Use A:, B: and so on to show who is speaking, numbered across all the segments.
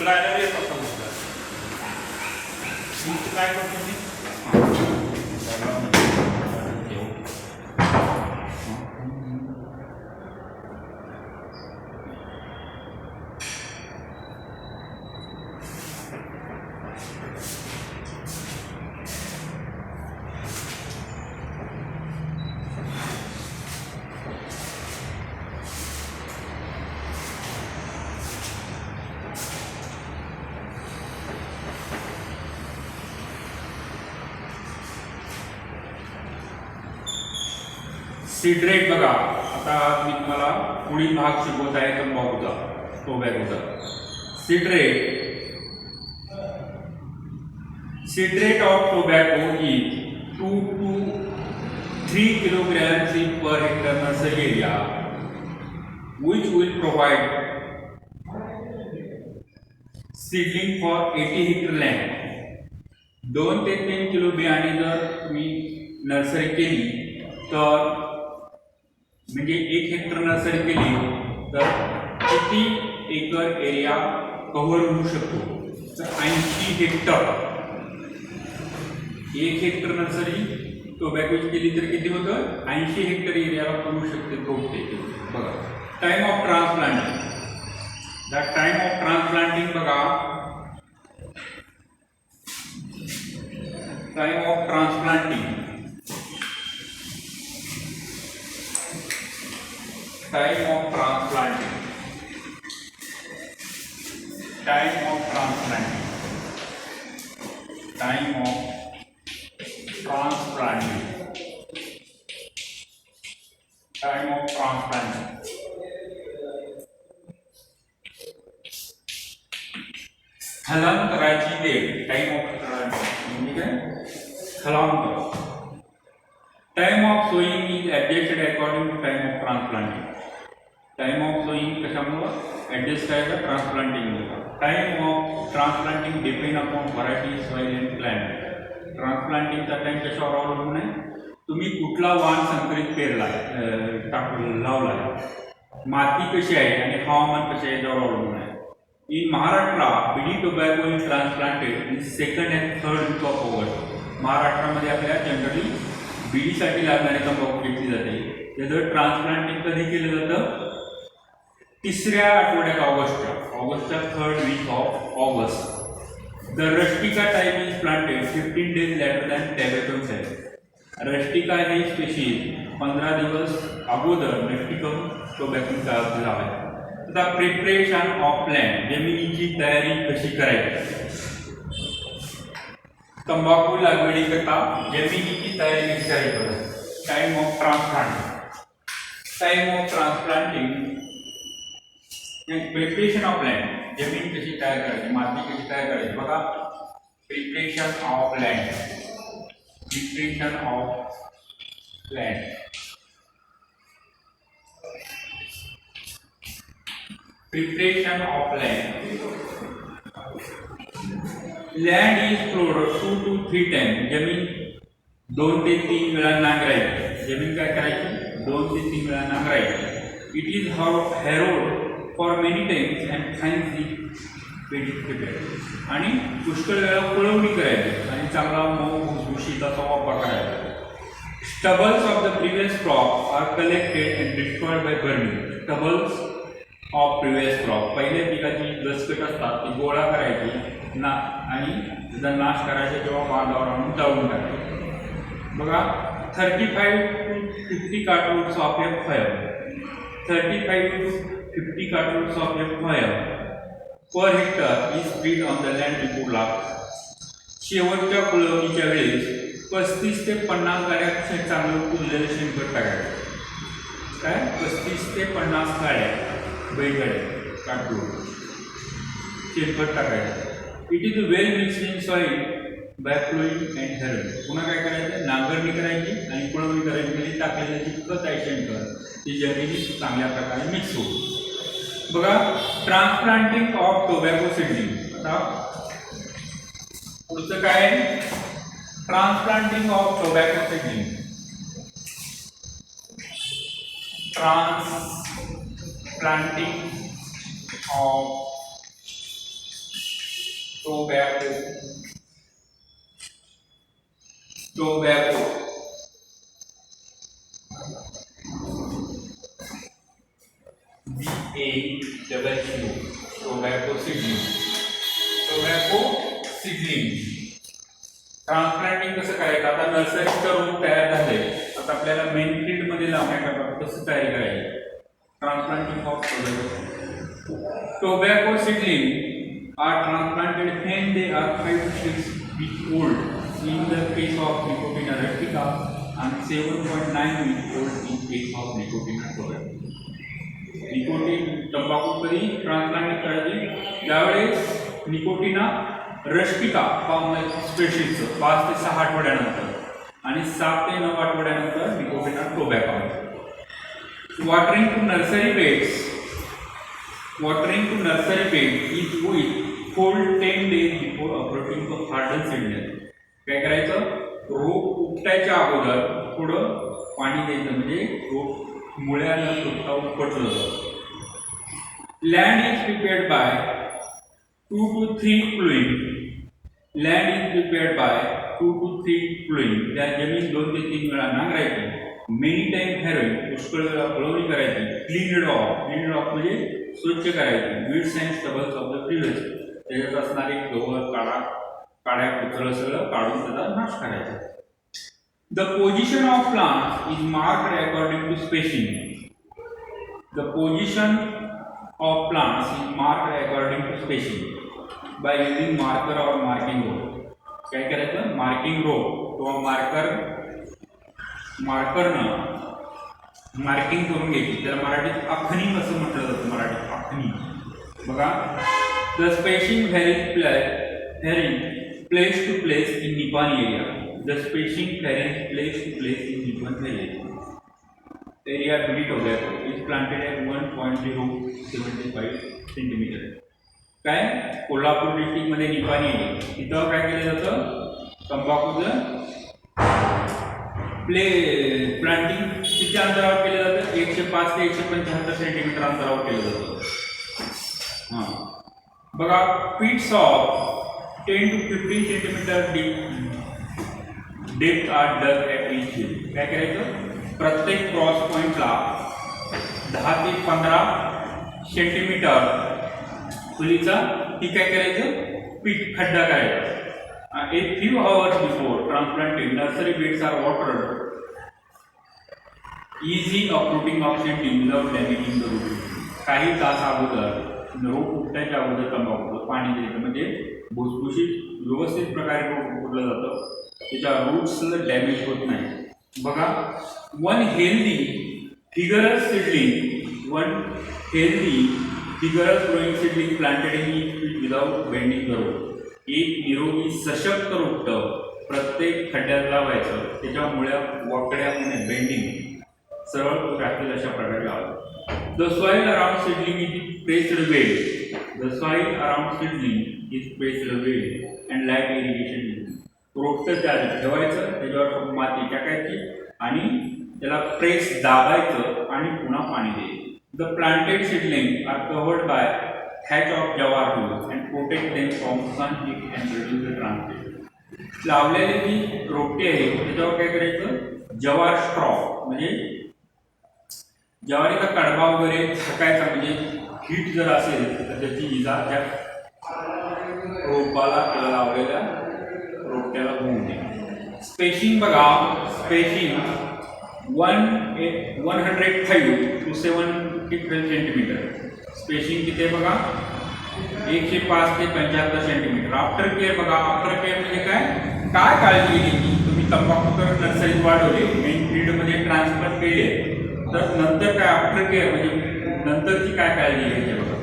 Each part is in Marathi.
A: इकडे आल्यावर येत होता मुद्दा तुमचं काय करतो मी सिट्रेट बघा. आता मी तुम्हाला पुढील भाग शिकवत आहे तंबाखूचा टोबॅकोचा. Citrate of tobacco is 2 to 3 kilograms per hectare nursery area, which will provide seedling for 80 hectare land. 2 ते 3 किलो बियाणे जर तुम्ही नर्सरी केली तर म्हणजे 1 हेक्टर नर्सरी केली तर किती एकर एरिया कव्हर होऊ शकतो. तर 80 हेक्टर. 1 हेक्टर नर्सरी टोबॅकोची केली तर किती होतं 80 हेक्टर एरियाला करू शकते रोपटे. बघा time of transplanting. The time of transplanting बघा. Time of transplanting. Time of transplanting. Time of transplanting. Time of transplanting. Time of transplanting. स्थलांतराची वेळ. टाइम ऑफ म्हणजे काय स्थलांतर. Time of sowing is adjusted according to time of transplanting. Time of sowing कशामुळे ॲडजस्ट करायचं transplanting. Time of transplanting depend upon variety soil and plant. ट्रान्सप्लांटिंगचा टाइम कशावर अवलंबून आहे तुम्ही कुठला वाण संकरित पेरलाय लावलाय, माती कशी आहे आणि हवामान कसे आहे याच्यावर अवलंबून आहे. In Maharashtra bidi tobacco is transplanted in 2nd and 3rd week of August. महाराष्ट्रामध्ये आपल्या जनरली बीडीसाठी लागणारी तंबाखू घेतली जाते. त्याचं ट्रान्सप्लांटिंग कधी केलं जातं 3ऱ्या आठवड्यात ऑगस्टच्या 3rd week of August. The rustica type is planted 15 days later than tabacum size. Rustica ही स्पेशीज 15 दिवस अगोदर मेक्सिकन टोबॅको लावायचा. आता प्रिपरेशन ऑफ प्लॅन. जमिनीची तयारी कशी करायची. तंबाखू लागवडीकरता जमिनीची तयारी कशी करायची. Time of transplanting. Time of transplanting. Preparation of land. जमीन कशी तयार करायची, माती कशी तयार करायची. बघा preparation of land. Preparation of land. Preparation of land. Land is प्रोड 2 to 3 times. जमीन 2 ते 3 वेळा नांगरायची. जमीन काय करायची 2 ते 3 वेळा नांगरायची. It is harrowed for many times and finally vegetable. आणि पुष्कळ वेळा पळवणी करायची आणि चांगला मऊ भुसभुशीत असा वापर करायचा. Stubbles of the previous crop are collected and destroyed by burning. Stubbles of previous crop. पहिल्या पिकाची दसकट असतात ती गोळा करायची ना आणि त्याचा नाश करायचा किंवा बांधावर आणून जाळून टाकायची. बघा 35 to 50 cartwheels of a fire. 35 to 50 cartwheels of a fire per hectare is spread on the land before last. शेवटच्या कुळवणीच्या वेळेस 35 ते 50 गाड्या चांगलं कुजलेलं शेणखत टाकायचं. काय 35 ते 50 गाड्या बैलगाड्या काढून शेणखत टाकायचं. It is well mixed in soil by ploughing and harrowing. पुन्हा काय करायचं नांगरणी करायची आणि कुळवणी करायची. म्हणजे टाकलेलं जी खत आहे शेणखत ती जमिनीत चांगल्या प्रकारे मिक्स होईल. बघा ट्रान्सप्लांटिंग ऑफ टोबॅको सीडलिंग. आता पुढचं काय transplanting of tobacco seedling. transplanting of tobacco, tobacco, BACCO, tobacco seedling, tobacco seedling. Transplanting कसं करायचं? आता नर्सरीचं रोप तयार झाले, आता आपल्याला मेन फील्ड मध्ये लावण्याकरता कसं तयारी करायची? Transplanting of tobacco seedling are transplanted when they are 5 to 6 weeks old in the case of Nicotina rustica and 7.9 weeks old in case of Nicotina tobacco. Nicotine तंबाखू कधी ट्रान्सप्लांट करायची? ज्यावेळेस निकोटिना रस्टिका स्पेशीजचं 5 ते 6 आठवड्यानंतर आणि 7 ते 9 आठवड्यानंतर निकोटिना tobacco. Watering to nursery beds is with cold 10 days before approaching to hardened seedling. काय करायचं? रोप उपटायच्या अगोदर थोडं पाणी द्यायचं, म्हणजे रोप मुळ्याला तुटता उपटलं जातं. Land is prepared by 2 to 3 plowing. Land is prepared by 2 to 3 plowing. त्या जमीन 2 ते 3 वेळा नांगरायची. Many time harrowing, पुष्कळ वेळा फळवणी करायची. Cleaned off म्हणजे स्वच्छ करायची. Weeds and stubbles of the fields. त्याच्यात असणारे गवत, काड्या कुचळं सगळं काढून त्याचा नाश करायचा. The position of plants is marked according to spacing. The position of plants is marked according to spacing by using marker or marking rope. काय करायचं? मार्किंग रोप किंवा मार्करनं मार्किंग करून घ्यायची. त्याला मराठीत आखणी असं म्हटलं जातं. मराठीत आखणी बघा. The spacing varies place to place in Nippon area. The spacing varies place to place in Nippon area. Area Billy tobacco is planted at 1.075 centimeter. काय? कोल्हापूर डिस्ट्रिक्ट मध्ये निपाणी आहे, तिथं काय केलं जातं? तंबाखूचं प्लांटिंग किती अंतरावर केलं जातं? 105 ते 175 सेंटीमीटर अंतरावर केलं जातं. बघा, pits of 10 to 15 centimetre depth are dug at each fit. काय करायचं? प्रत्येक क्रॉस पॉइंटला 10 ते 15 सेंटीमीटर खोलीचा ती काय करायचं? पीट खड्डा करायचा. A few hours before transplanting, nursery beds are watered. Easy uprooting of seedling without damaging the root. काही तास अगोदर रोप उपटायच्या अगोदर तंबाखूचं पाणी द्यायचं, म्हणजे भुसभुशीत व्यवस्थित प्रकारे रोप उपटलं जातं, त्याच्या रूट्सला डॅमेज होत नाही. बघा, one healthy vigorous growing seedling planted in each field without bending the root. एक निरोगी सशक्त रोपट प्रत्येक खड्ड्यात लावायचं, त्याच्या मुळ्या वाकड्या होणे, बेंडिंग सरळ राहतील अशा प्रकारे लावायचं. The soil around seedling is pressed well. The soil around seedling is pressed well and light irrigation is. रोपटं त्यात ठेवायचं, त्याच्यावर माती टाकायची आणि त्याला प्रेस दाबायचं आणि पुन्हा पाणी द्यायचं. The planted seedlings are covered by thatch of jawar tools and protect them from sun heat and reduce the transport. लावलेली जी रोपटे आहे त्याच्यावर काय करायचं? जवार स्ट्रॉ म्हणजे ज्वारीचा कडबा वगैरे टाकायचा, म्हणजे हीट जर असेल तर त्याची इजा त्या रोपाला किंवा लावलेल्या रोपट्याला होऊ नये. स्पेसिंग बघा, स्पेसिंग 105 to 712 सेंटीमीटर. स्पेसिंग किती आहे बघा? 105 ते 75 सेंटीमीटर. आफ्टर केअर बघा, आफ्टर केअर म्हणजे काय काळजी घ्यायची? तुम्ही तंबाखू तर नर्सरीत वाढवले, मेन फील्डमध्ये ट्रान्सफर केले, तर नंतर काय आफ्टर केअर म्हणजे नंतरची काय काळजी घ्यायची बघा?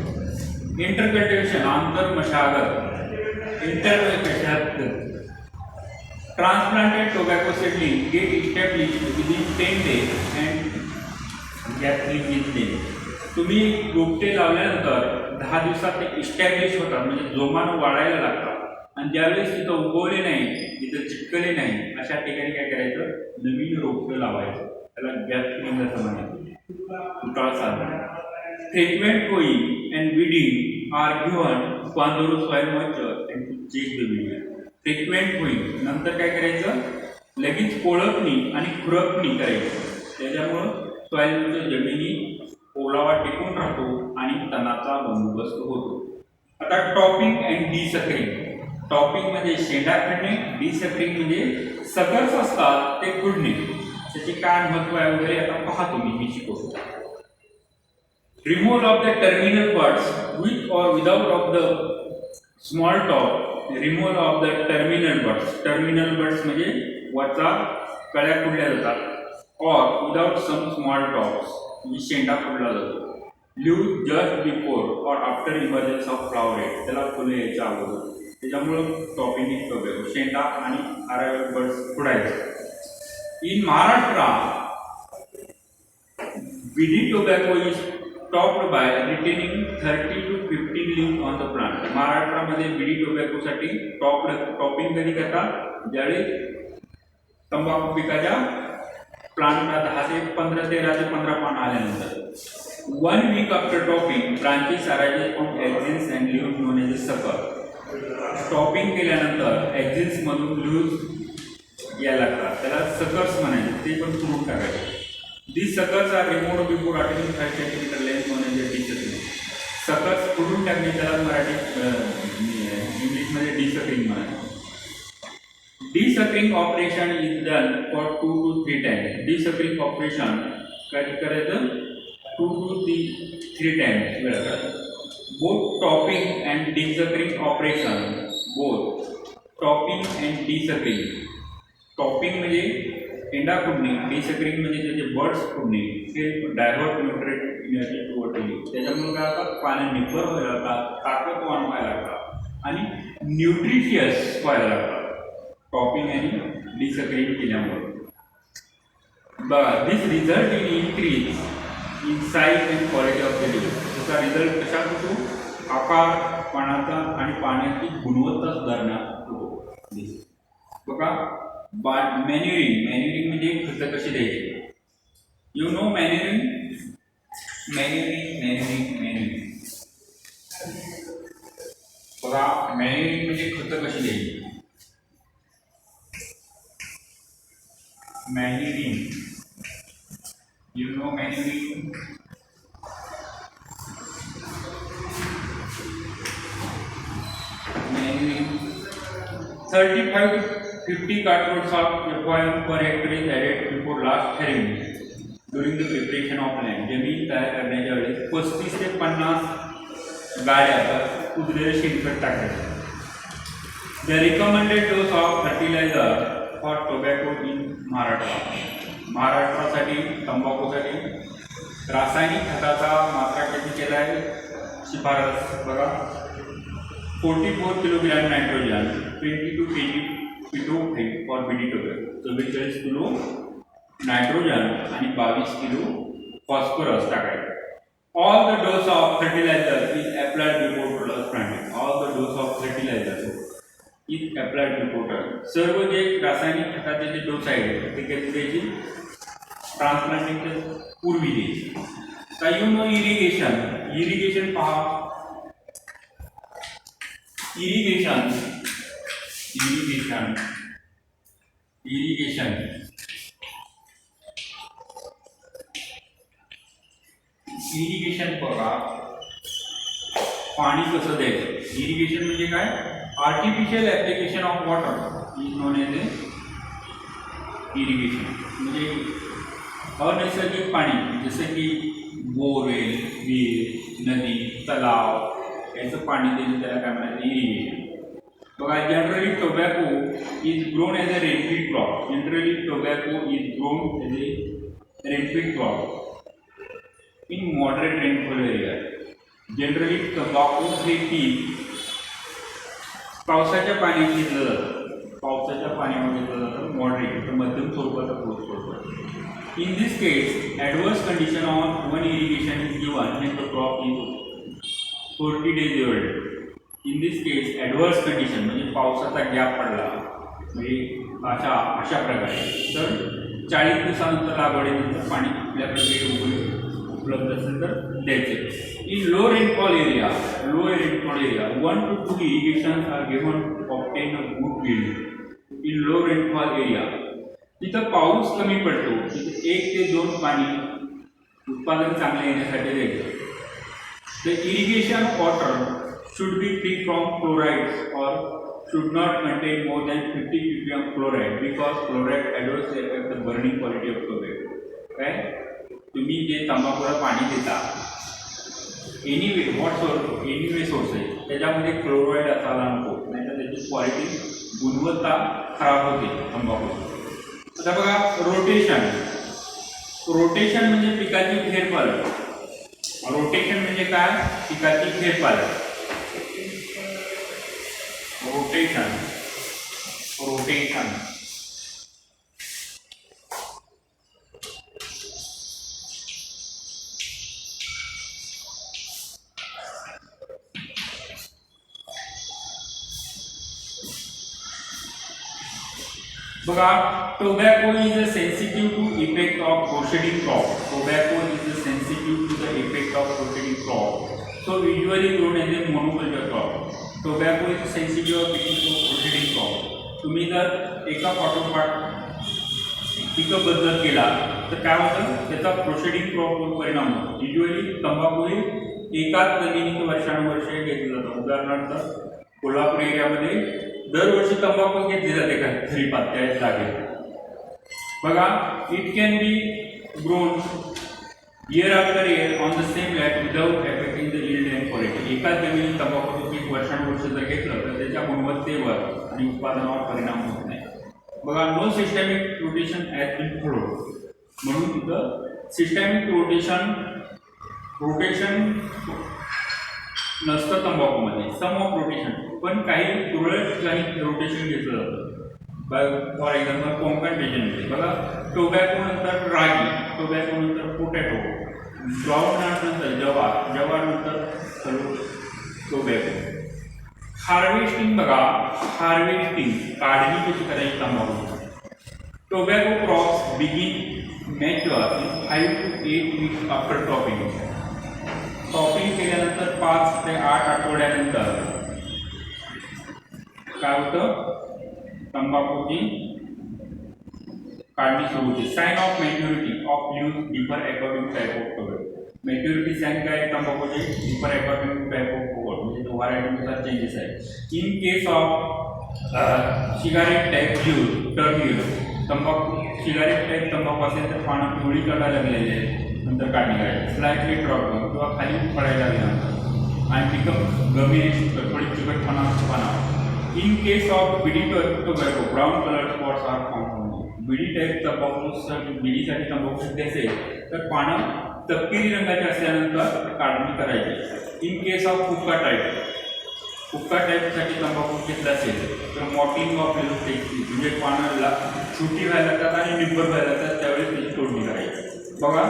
A: इंटरकल्टिवेशन, आंतर मशागत. Transplanted tobacco seedling get established within 10 days and gathering in them. तुम्ही रोपटे लावल्यानंतर 10 दिवसात ते इस्टॅब्लिश होतात, म्हणजे जोमानं वाढायला लागतात. आणि ज्यावेळेस तिथं उगवले नाही, तिथं चिटकले नाही, अशा ठिकाणी काय करायचं? नवीन रोपटं लावायचं. त्याला गॅथरिंग असं म्हणायचं, तुटाळ साधन. frequent hoeing and weeding are given to conserve soil moisture and to check the weed. Frequent hoeing नंतर काय करायचं, लगेच कोळपणी आणि खुरपणी करायची. त्याच्यामुळं सॉइलच्या जमिनी ओलावा टिकून राहतो आणि तणाचा बंदोबस्त होतो. आता टॉपिंग अँड डिसकरिंग. टॉपिंग म्हणजे शेंडा खडणे, डिसकरिंग म्हणजे सकर्स असतात ते खुडणे. त्याचे काय महत्व आहे वगैरे आता पहा तुम्ही, मी शिकवतो. Removal of the terminal birds with or without of the small top. Removal of the terminal birds. Terminal birds म्हणजे वरचा कळ्या खुडल्या जातात. और विदाउट सम स्मॉल टॉप्स म्हणजे शेंडा खुडला जातो. Leave just before or after emergence of floweret. त्याला फुले यायच्या अगोदर. त्याच्यामुळं टॉपिंग टोबॅको शेंडा आणि अरायवल बर्ड्स खुडायचे. In Maharashtra bidi tobacco is topped by retaining 30 to 15 leave on the plant. महाराष्ट्रामध्ये बीडी टोबॅकोसाठी टॉपिंग कधी करतात, ज्यावेळी तंबाखू पिकाच्या प्लांटला 13 ते 15 पानं आल्यानंतर. 1 week after topping, branches arise from axils and leaves known as a sucker. Topping केल्यानंतर एक्झिल्स मधून लीव्स यायला लागतात, त्याला सकर्स म्हणायचे, ते पण तुरून टाकायचे. This suckers are removed before attaining 5 cm length known as a desuckering. Suckers तुरून टाकणे त्याला मराठी इंग्लिशमध्ये डिसकरिंग म्हणायचे. Desuckering operation is done for 2 to 3 times. Desuckering operation काय करायचं, 2 to 3 टाइम्स वेळा करायचं. Both topping and desuckering operation. Both topping and desuckering. Topping म्हणजे शेंडा खुडणे, डिसकरिंग म्हणजे त्याचे बर्ड्स खुडणे. ते divert nutrient energy toward the leaf. त्याच्यामुळे काय होतात, पानं निब्बर व्हायला लागतात, ताकदवान व्हायला लागतात आणि न्यूट्रिशियस व्हायला लागतात टॉपिंग आणि डिसकरिंग केल्यामुळे. बघा, this result in increase in size and quality of the leaf. त्याचा रिझल्ट कशात होतो, आकार, पाण्याचा आणि पाण्याची गुणवत्ता सुधारण्यात होतो. बघा, मॅन्युरिंग. मॅन्युरिंग म्हणजे खत कशी द्यायची. You know मॅन्युरिंग. बघा, मॅन्युरिंग म्हणजे खत कशी द्यायची. मॅन्युरिंग, you know मॅन्युरिंग. 35 to 50 cartloads of FOM per hectare is added before last herring during the preparation of land. जमीन तयार करण्याच्या वेळेस 35 ते 50 गाड्या कुजलेले शेणखत टाकायचे. The recommended dose of fertilizer for tobacco in Maharashtra. महाराष्ट्रासाठी तंबाखूसाठी रासायनिक खताचा मात्रा किती केला आहे शिफारस. बघा, 44 किलोग्राम नायट्रोजन, 22 kg पिटोफेट for bidi tobacco. 44 kilo nitrogen आणि 22 किलो फॉस्फरस टाकायचे. All the dose of fertiliser is applied before planting. All the dose of fertiliser is applied before. सर्व जे रासायनिक खताचे जे डोस आहेत ते कधी द्यायचे, ट्रान्सप्लांटिंगच्या पूर्वी द्यायचे. तर यू नो इरिगेशन. इरिगेशन पहा, इरिगेशन बघा, पाणी कसं द्यायचं. इरिगेशन म्हणजे काय, artificial application of water is non as a irrigation. म्हणजे अनैसर्गिक पाणी, जसं की बोरवेल, विहीर, नदी, तलाव याचं पाणी देणं, त्याला काय म्हणायचं, इरिगेशन. बघा, generally tobacco is grown as a rainfed crop. Generally tobacco is grown as a rainfed crop in moderate rainfall area. Generally तंबाखू हे पीक पावसाच्या पाण्यात घेतलं जातं. पावसाच्या पाण्यामध्ये घेतलं जातं, मॉडरेट मध्यम स्वरूपाचा पाऊस पडतो. In this case adverse condition on one irrigation is given when the crop is 40 days old. In this case adverse condition म्हणजे पावसाचा गॅप पडला म्हणजे अशा प्रकारे, तर 40 दिवसानंतर लागवडीनंतर पाणी आपल्याकडे उपयोग उपलब्ध असेल तर द्यायचे. In low rainfall area 1 to 2 irrigations are given to obtain a good yield. In low rainfall area जिथं पाऊस कमी पडतो तिथे 1 ते 2 पाणी उत्पादन चांगले येण्यासाठी द्यायचं. The irrigation water should be free from chlorides or should not contain more than 50 ppm chloride because chloride adversely affects the burning quality of tobacco. काय तुम्ही जे तंबाखूला पाणी देता एनिवे सोर्स आहे त्याच्यामध्ये क्लोराईड असायला नको, नाहीतर त्याची क्वालिटी गुणवत्ता खराब होते तंबाखू. आता बघा रोटेशन म्हणजे पिकाची फेरफार. रोटेशन म्हणजे काय? पिकाची फेरफार. रोटेशन बघा, tobacco is sensitive to effect of proceeding crop. Tobacco is sensitive to the effect of proceeding crop. So usually grown as a monoculture crop. Tobacco is sensitive to proceeding crop. तुम्ही जर एका पाठोपाठ पिकं बदल केला तर काय होतं, त्याचा प्रोसेडिंग क्रॉपवर परिणाम होतो. युजली तंबाखू हे एकाच जमिनीत वर्षानुवर्षे घेतलं जातं. उदाहरणार्थ कोल्हापूर एरियामध्ये दरवर्षी तंबाखू घेतली जाते का खरीपात त्या जागेत. बघा, it can be grown year after year on the same land without affecting the yield and quality. एकाच जमिनीत तंबाखूचं पीक वर्षानुवर्ष जर घेतलं तर त्याच्या गुणवत्तेवर आणि उत्पादनावर परिणाम होत नाही. बघा, no systematic rotation as been followed. म्हणून तिथं सिस्टॅमिक रोटेशन नसतं तंबाखूमध्ये. सम ऑफ रोटेशन, पण काही तुरळक ठिकाणी रोटेशन घेतलं जातं. फॉर एक्झाम्पल कोकण रिजनमध्ये बघा, टोबॅको नंतर रागी, टोबॅको नंतर पोटॅटो, ग्राउंडनट नंतर जवार नंतर टोबॅको. हार्वेस्टिंग बघा, काढणी कशी करायची तंबाखू. Tobacco crops begin mature in 5 to 8 weeks after topping. Topping केल्यानंतर 5 ते 8 आठवड्यानंतर काय होतं, तंबाखूची काढणी सुरू होते. Sign of maturity of leaves differ according type of tobacco. Maturity sign काय तंबाखूचे differ according type of tobacco, म्हणजे तो व्हरायटीनुसार चेंजेस आहे. In case of cigarette type leaves, turn leaves, तंबाखू सिगारेट टाइप तंबाखू असेल तर पानं पिवळी कडायला लागलेले आहेत, नंतर काढणी करायची. स्लाइटली ड्रॉप किंवा खाली पडायला लागल्यानंतर आणि पिकअप गमी थोडी चिकटपणा पाना. In case of bidi tobacco brown colour spots are found. Bidi type तंबाखू बीडीसाठी तंबाखू असेल तर पानं तपकिरी रंगाचे असल्यानंतर काढणी करायची. इन केस ऑफ हुक्का टाईपसाठी तंबाखू घेतला असेल तर मॉटिंग ऑफ टेक्स्टी, म्हणजे पानाला छोटी व्हायला लागतात आणि निब्बर व्हायला लागतात, त्यावेळेस त्याची तोडणी करायची. बघा,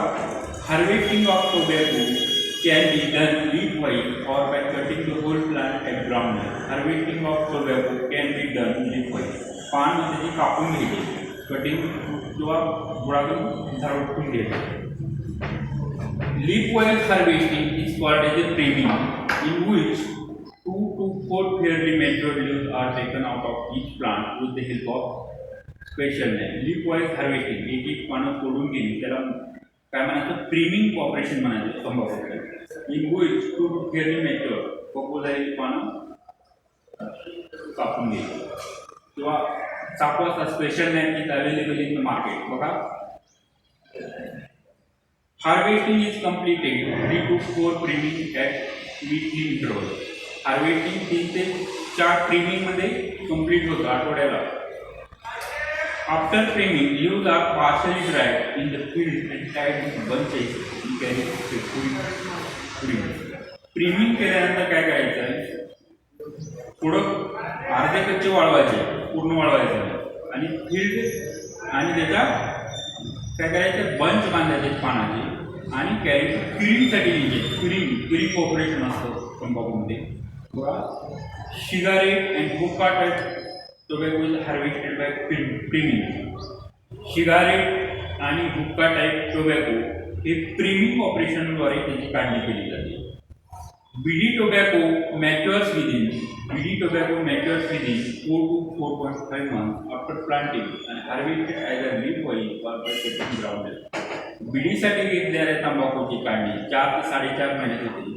A: harvesting of tobacco can be done leaf wise or by cutting the whole plant at ground. Harvesting of tobacco can be done leaf wise. पान त्याची कापून घ्यायची, कटिंग किंवा बुडाकडून झाडून घ्यायची. Leaf wise harvesting is called as a priming, in which 2 to 4 fairly matured leaves are taken out of each plant with the help of special net. Leaf wise harvesting, एक पानं तोडून घेणे, त्याला काय म्हणायचं, प्रीमिंग ऑपरेशन म्हणायचं तंबाखूकडे. In which 2 to fairly matured पक्व झालेली पानं कापून घ्यायची किंवा चाकू असतात special net is available in the market. बघा, harvesting is completed 3 to 4 priming at weekly interval. Harvesting 3 ते 4 प्रीमिंगमध्ये कंप्लीट होतं आठवड्याला. After priming leaves are partially dry in the field and tied with bunches in carry priming केल्यानंतर काय करायचं आहे, थोडं अर्धे कच्चे वाळवायचे, पूर्ण वाळवायचं आणि फील्ड आणि त्याच्या काय करायचं, बंच बांधायचे पानाचे आणि कॅरी क्रीमसाठी न्यायचे. क्रीम ऑपरेशन असतं तंबाखूमध्ये. बघा, cigarette and hookah type tobacco is harvested by priming. Cigarette आणि हुक्का टाईप टोबॅको हे प्रीमिंग ऑपरेशनद्वारे त्याची काढणी केली जाते. बीडी tobacco matures within 4 to 4.5 months after planting and harvested either leaf oil or by cutting grounded. बीडीसाठी घेतलेल्या तंबाखूची काढणी 4 ते 4.5 महिन्यात होते.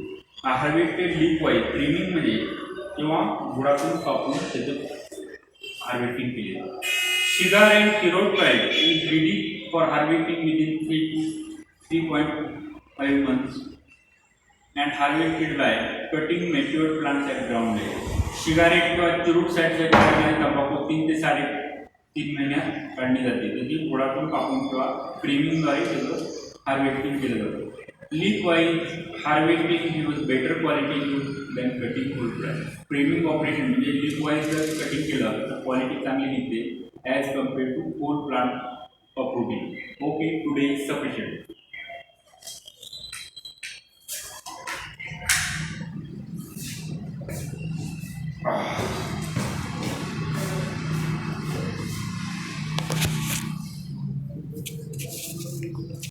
A: हार्वेस्टेड लीफ ऑइल प्रीमिंग म्हणजे किंवा बुडातून कापून त्याचं हार्वेस्टिंग केले. Cigar and Kirot oil is ready for harvesting within 3 to 3.5 months and harvested by cutting mature plants at ground level. Cigarette किंवा चिरूट साईडच्या काढण्याने तंबाखू 3 ते 3.5 महिन्यात काढली जाते. त्याची बुडातून कापून किंवा प्रीमिंगद्वारे त्याचं हार्वेस्टिंग केलं जातं. Leaf oil harvesting use better quality use than cutting full plant. Priming operation म्हणजे लीफ ऑइल जर कटिंग केलं तर क्वालिटी चांगली निघते as compared to whole plant of protein. Okay, today is sufficient.